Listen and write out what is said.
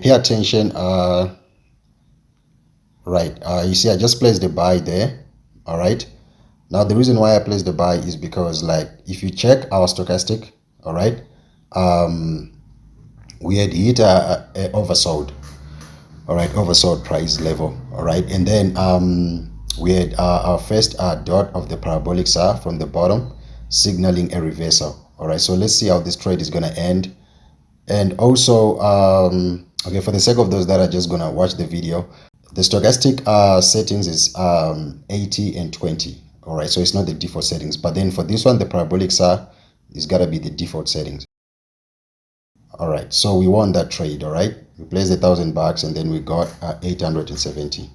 Pay attention. Right, you see I just placed the buy there. All right, now the reason why I placed the buy is because, like, if you check our stochastic, all right, we had hit a oversold, all right, oversold price level, all right, and then we had our first dot of the parabolic SAR from the bottom signaling a reversal. All right, so let's see how this trade is going to end. And also, okay, for the sake of those that are just gonna watch the video, the stochastic settings is 80 and 20. All right, so it's not the default settings, but then for this one, the parabolics is gotta be the default settings. All right, so we won that trade. All right, we placed $1,000 and then we got 870.